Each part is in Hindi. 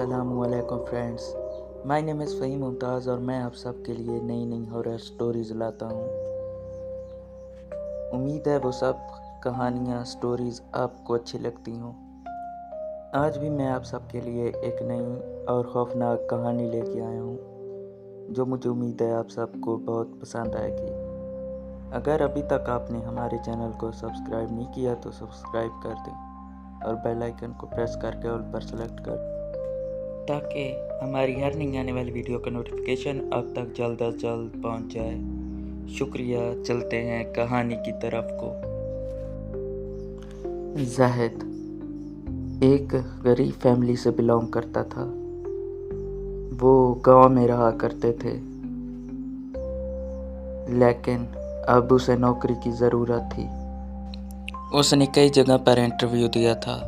अस्सलामुअलैकुम friends. My name is Faheem Mumtaz और मैं आप सब के लिए नई नई हॉरर स्टोरीज़ लाता हूँ। उम्मीद है वो सब कहानियाँ स्टोरीज़ आपको अच्छी लगती हों। आज भी मैं आप सब के लिए एक नई और खौफनाक कहानी लेके आया हूँ, जो मुझे उम्मीद है आप सबको बहुत पसंद आएगी। अगर अभी तक आपने हमारे चैनल को सब्सक्राइब नहीं किया तो सब्सक्राइब कर दें और बेल आइकन को प्रेस करके ऑल पर सेलेक्ट कर ताकि हमारी हर नई आने वाली वीडियो का नोटिफिकेशन आप तक जल्द अज जल्द पहुंच जाए। शुक्रिया। चलते हैं कहानी की तरफ को। जाहिद एक गरीब फैमिली से बिलोंग करता था। वो गांव में रहा करते थे, लेकिन अब उसे नौकरी की ज़रूरत थी। उसने कई जगह पर इंटरव्यू दिया था,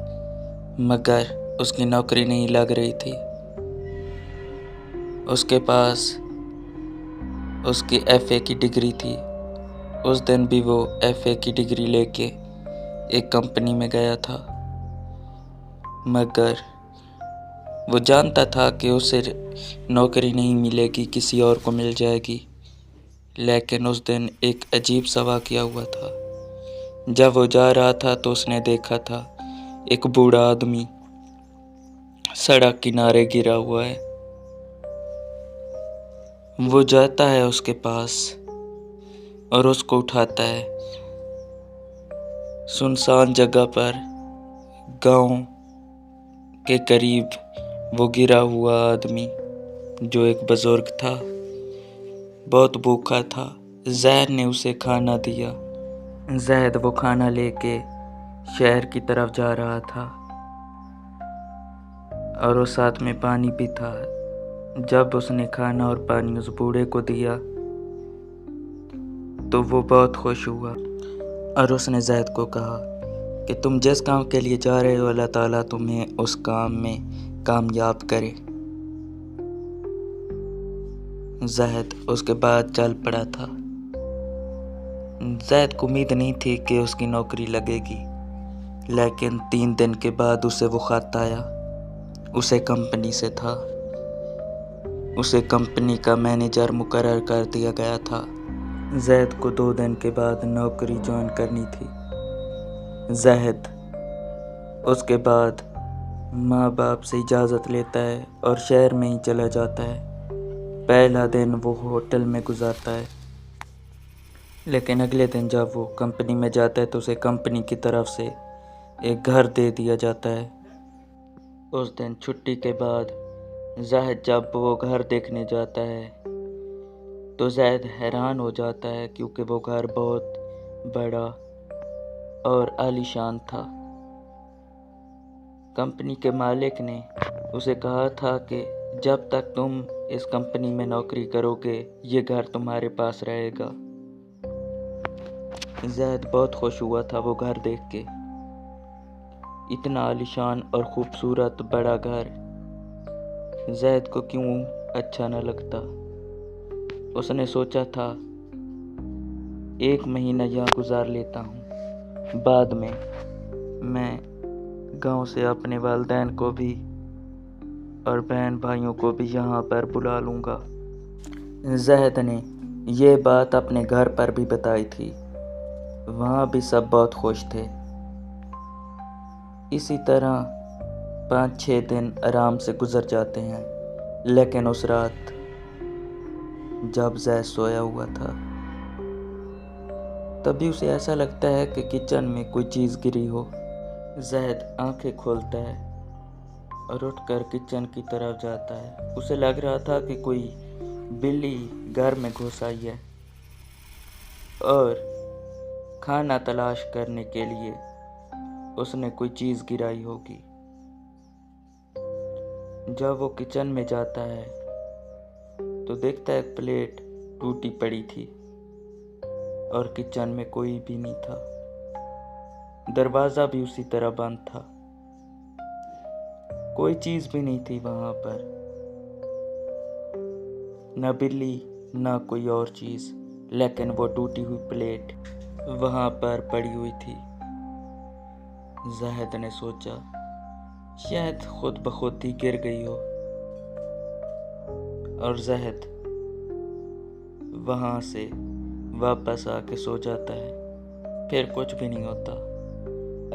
मगर उसकी नौकरी नहीं लग रही थी। उसके पास उसकी एफए की डिग्री थी। उस दिन भी वो एफए की डिग्री लेके एक कंपनी में गया था, मगर वो जानता था कि उसे नौकरी नहीं मिलेगी, किसी और को मिल जाएगी। लेकिन उस दिन एक अजीब सा वाक़या हुआ था। जब वो जा रहा था तो उसने देखा था एक बूढ़ा आदमी सड़क किनारे गिरा हुआ है। वो जाता है उसके पास और उसको उठाता है। सुनसान जगह पर गांव के करीब वो गिरा हुआ आदमी, जो एक बुजुर्ग था, बहुत भूखा था। जहर ने उसे खाना दिया। जहद वो खाना लेके शहर की तरफ जा रहा था और वो साथ में पानी भी था। जब उसने खाना और पानी उस बूढ़े को दिया तो वो बहुत खुश हुआ और उसने जैद को कहा कि तुम जिस काम के लिए जा रहे हो, अल्लाह ताला तुम्हें उस काम में कामयाब करे। जैद उसके बाद चल पड़ा था। जैद को उम्मीद नहीं थी कि उसकी नौकरी लगेगी, लेकिन 3 दिन के बाद उसे वो खत आया। उसे कंपनी से था। उसे कंपनी का मैनेजर मुकर्रर कर दिया गया था। जैद को 2 दिन के बाद नौकरी ज्वाइन करनी थी। जैद उसके बाद माँ बाप से इजाज़त लेता है और शहर में ही चला जाता है। पहला दिन वो होटल में गुजारता है, लेकिन अगले दिन जब वो कंपनी में जाता है तो उसे कंपनी की तरफ से एक घर दे दिया जाता है। उस दिन छुट्टी के बाद जैद जब वो घर देखने जाता है तो जैद हैरान हो जाता है, क्योंकि वो घर बहुत बड़ा और आलीशान था। कंपनी के मालिक ने उसे कहा था कि जब तक तुम इस कंपनी में नौकरी करोगे, ये घर तुम्हारे पास रहेगा। जैद बहुत खुश हुआ था वो घर देख के। इतना आलीशान और खूबसूरत बड़ा घर जैद को क्यों अच्छा न लगता। उसने सोचा था 1 महीना यहाँ गुजार लेता हूँ, बाद में मैं गांव से अपने वालिदैन को भी और बहन भाइयों को भी यहाँ पर बुला लूँगा। जैद ने ये बात अपने घर पर भी बताई थी। वहाँ भी सब बहुत खुश थे। इसी तरह 5-6 दिन आराम से गुजर जाते हैं, लेकिन उस रात जब जैद सोया हुआ था, तभी उसे ऐसा लगता है कि किचन में कोई चीज़ गिरी हो। जैद आंखें खोलता है और उठकर किचन की तरफ जाता है। उसे लग रहा था कि कोई बिल्ली घर में घुस आई है और खाना तलाश करने के लिए उसने कोई चीज़ गिराई होगी। जब वो किचन में जाता है तो देखता है एक प्लेट टूटी पड़ी थी और किचन में कोई भी नहीं था। दरवाज़ा भी उसी तरह बंद था। कोई चीज़ भी नहीं थी वहाँ पर, न बिल्ली न कोई और चीज़, लेकिन वो टूटी हुई प्लेट वहाँ पर पड़ी हुई थी। जैद ने सोचा शायद खुद ब खुद ही गिर गई हो और जहद वहाँ से वापस आके सो जाता है। फिर कुछ भी नहीं होता।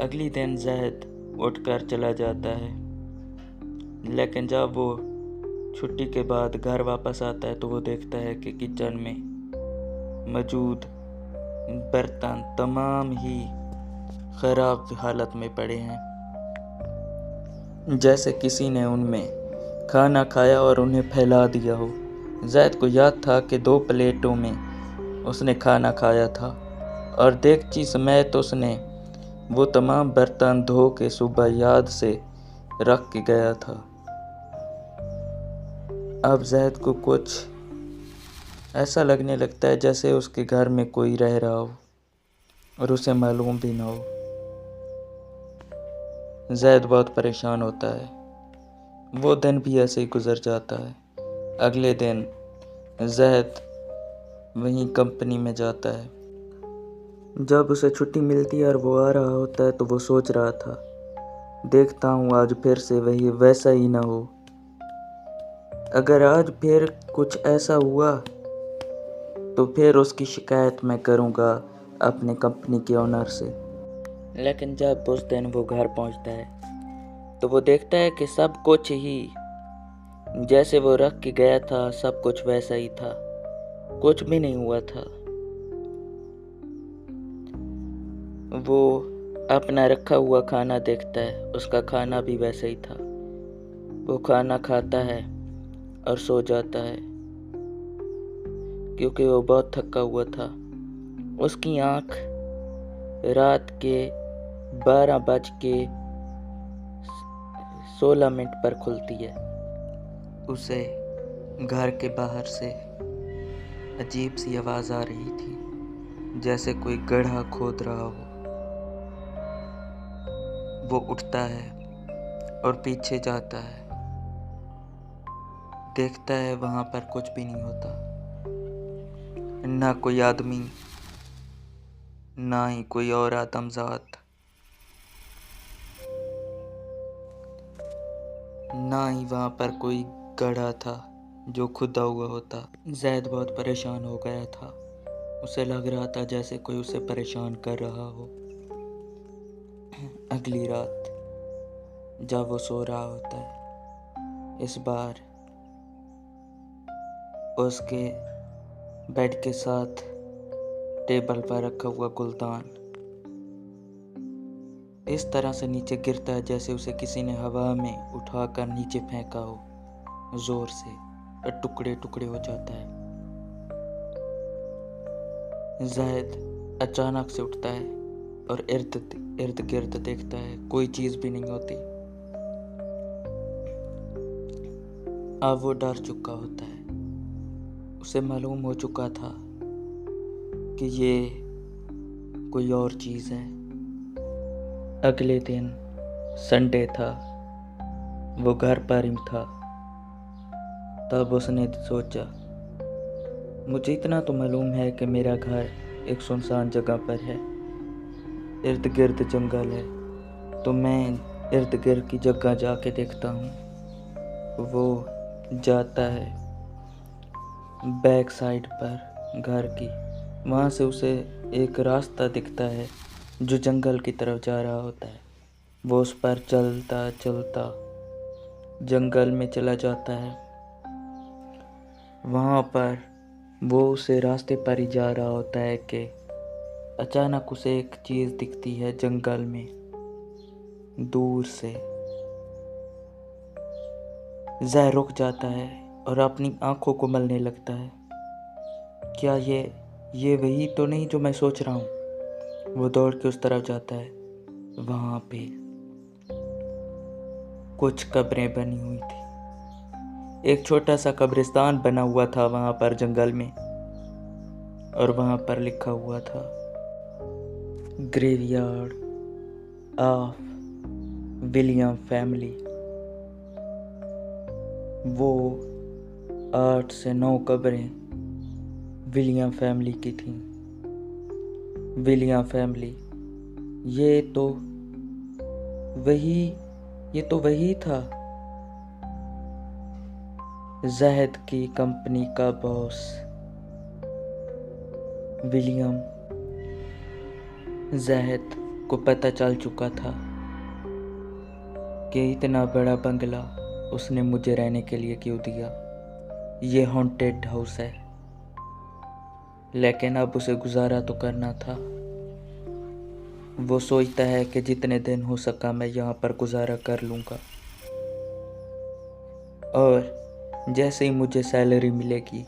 अगली दिन जहद उठकर चला जाता है, लेकिन जब वो छुट्टी के बाद घर वापस आता है तो वो देखता है कि किचन में मौजूद बर्तन तमाम ही ख़राब हालत में पड़े हैं, जैसे किसी ने उनमें खाना खाया और उन्हें फैला दिया हो। जैद को याद था कि 2 प्लेटों में उसने खाना खाया था और देगची समेत उसने वो तमाम बर्तन धो के सुबह याद से रख के गया था। अब जैद को कुछ ऐसा लगने लगता है जैसे उसके घर में कोई रह रहा हो और उसे मालूम भी ना हो। जैद बहुत परेशान होता है। वो दिन भी ऐसे ही गुजर जाता है। अगले दिन जैद वहीं कंपनी में जाता है। जब उसे छुट्टी मिलती है और वो आ रहा होता है तो वो सोच रहा था, देखता हूँ आज फिर से वही वैसा ही ना हो। अगर आज फिर कुछ ऐसा हुआ तो फिर उसकी शिकायत मैं करूँगा अपने कंपनी के ओनर से। लेकिन जब उस दिन वो घर पहुँचता है तो वो देखता है कि सब कुछ ही जैसे वो रख के गया था, सब कुछ वैसा ही था, कुछ भी नहीं हुआ था। वो अपना रखा हुआ खाना देखता है, उसका खाना भी वैसा ही था। वो खाना खाता है और सो जाता है क्योंकि वो बहुत थका हुआ था। उसकी आँख रात के 12:16 पर खुलती है। उसे घर के बाहर से अजीब सी आवाज़ आ रही थी, जैसे कोई गड्ढा खोद रहा हो। वो उठता है और पीछे जाता है। देखता है वहाँ पर कुछ भी नहीं होता, ना कोई आदमी, ना ही कोई और आदमजात, ना ही वहाँ पर कोई गड्ढा था जो खुदा हुआ होता। जैद बहुत परेशान हो गया था। उसे लग रहा था जैसे कोई उसे परेशान कर रहा हो। अगली रात जब वो सो रहा होता है, इस बार उसके बेड के साथ टेबल पर रखा हुआ गुलदान इस तरह से नीचे गिरता है जैसे उसे किसी ने हवा में उठाकर नीचे फेंका हो जोर से, और टुकड़े टुकड़े हो जाता है। ज़ाहिद अचानक से उठता है और इर्द गिर्द देखता है, कोई चीज़ भी नहीं होती। अब वो डर चुका होता है। उसे मालूम हो चुका था कि ये कोई और चीज़ है। अगले दिन संडे था, वो घर पर ही था। तब उसने सोचा, मुझे इतना तो मालूम है कि मेरा घर एक सुनसान जगह पर है, इर्द गिर्द जंगल है, तो मैं इर्द गिर्द की जगह जाके देखता हूँ। वो जाता है बैक साइड पर घर की। वहाँ से उसे एक रास्ता दिखता है जो जंगल की तरफ जा रहा होता है। वो उस पर चलता चलता जंगल में चला जाता है। वहाँ पर वो उसे रास्ते पर ही जा रहा होता है कि अचानक उसे एक चीज़ दिखती है जंगल में दूर से। ज़ाहिद रुक जाता है और अपनी आंखों को मलने लगता है। क्या ये वही तो नहीं जो मैं सोच रहा हूँ? वो दौड़ के उस तरफ जाता है। वहाँ पे कुछ कब्रें बनी हुई थी। एक छोटा सा कब्रिस्तान बना हुआ था वहाँ पर जंगल में, और वहाँ पर लिखा हुआ था ग्रेवयार्ड ऑफ विलियम फैमिली। वो 8 से 9 कब्रें विलियम फैमिली की थीं। विलियम फैमिली, ये तो वही ये तो वही था, ज़ाहिद की कंपनी का बॉस विलियम। ज़ाहिद को पता चल चुका था कि इतना बड़ा बंगला उसने मुझे रहने के लिए क्यों दिया। ये हॉन्टेड हाउस है, लेकिन अब उसे गुजारा तो करना था। वो सोचता है कि जितने दिन हो सका मैं यहाँ पर गुजारा कर लूँगा, और जैसे ही मुझे सैलरी मिलेगी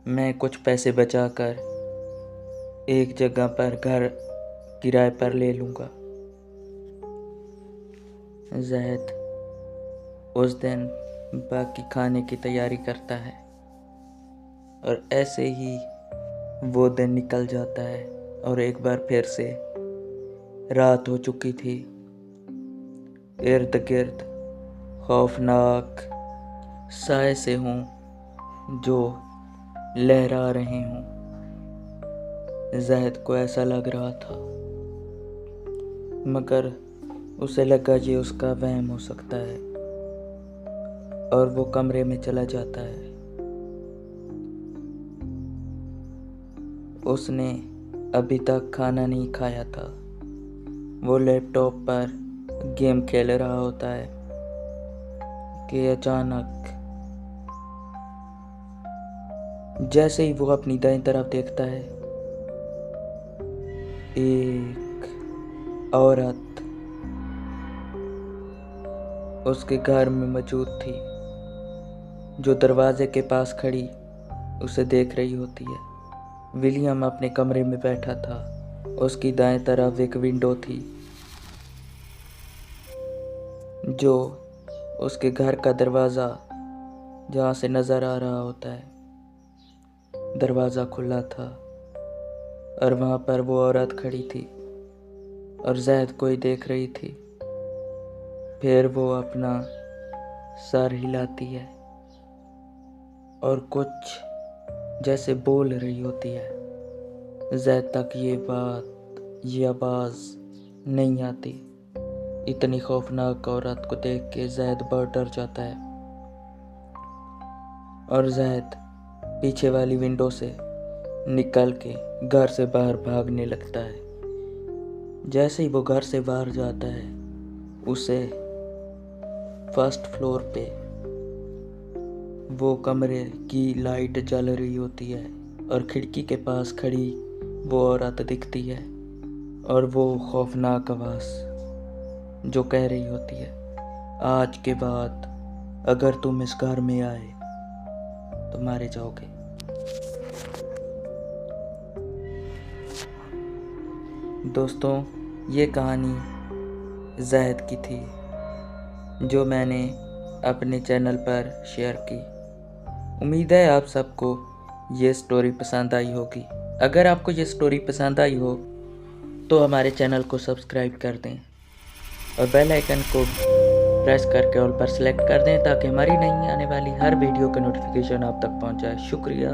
मैं कुछ पैसे बचाकर एक जगह पर घर किराए पर ले लूँगा। ज़ाहिद उस दिन बाकी खाने की तैयारी करता है, और ऐसे ही वो दिन निकल जाता है और एक बार फिर से रात हो चुकी थी। इर्द गिर्द खौफनाक साए से हों जो लहरा रहे हों। ज़ाहिद को ऐसा लग रहा था, मगर उसे लगा ये उसका वहम हो सकता है, और वो कमरे में चला जाता है। उसने अभी तक खाना नहीं खाया था। वो लैपटॉप पर गेम खेल रहा होता है कि अचानक जैसे ही वो अपनी दाईं तरफ देखता है, एक औरत उसके घर में मौजूद थी, जो दरवाजे के पास खड़ी उसे देख रही होती है। विलियम अपने कमरे में बैठा था। उसकी दाएं तरफ एक विंडो थी जो उसके घर का दरवाज़ा जहाँ से नज़र आ रहा होता है। दरवाज़ा खुला था और वहाँ पर वो औरत खड़ी थी और ज़ाहिद को ही देख रही थी। फिर वो अपना सर हिलाती है और कुछ जैसे बोल रही होती है। ज़ाहिद तक ये आवाज़ नहीं आती। इतनी खौफनाक औरत को देख के ज़ाहिद बहुत डर जाता है, और ज़ाहिद पीछे वाली विंडो से निकल के घर से बाहर भागने लगता है। जैसे ही वो घर से बाहर जाता है, उसे फर्स्ट फ्लोर पे वो कमरे की लाइट जल रही होती है और खिड़की के पास खड़ी वो औरत दिखती है, और वो खौफनाक आवाज़ जो कह रही होती है, आज के बाद अगर तुम इस घर में आए तो मारे जाओगे। दोस्तों, ये कहानी ज़ाहिद की थी जो मैंने अपने चैनल पर शेयर की। उम्मीद है आप सबको ये स्टोरी पसंद आई होगी। अगर आपको ये स्टोरी पसंद आई हो तो हमारे चैनल को सब्सक्राइब कर दें और बेल आइकन को प्रेस करके ऑल पर सेलेक्ट कर दें, ताकि हमारी नई आने वाली हर वीडियो का नोटिफिकेशन आप तक पहुंच जाए। शुक्रिया।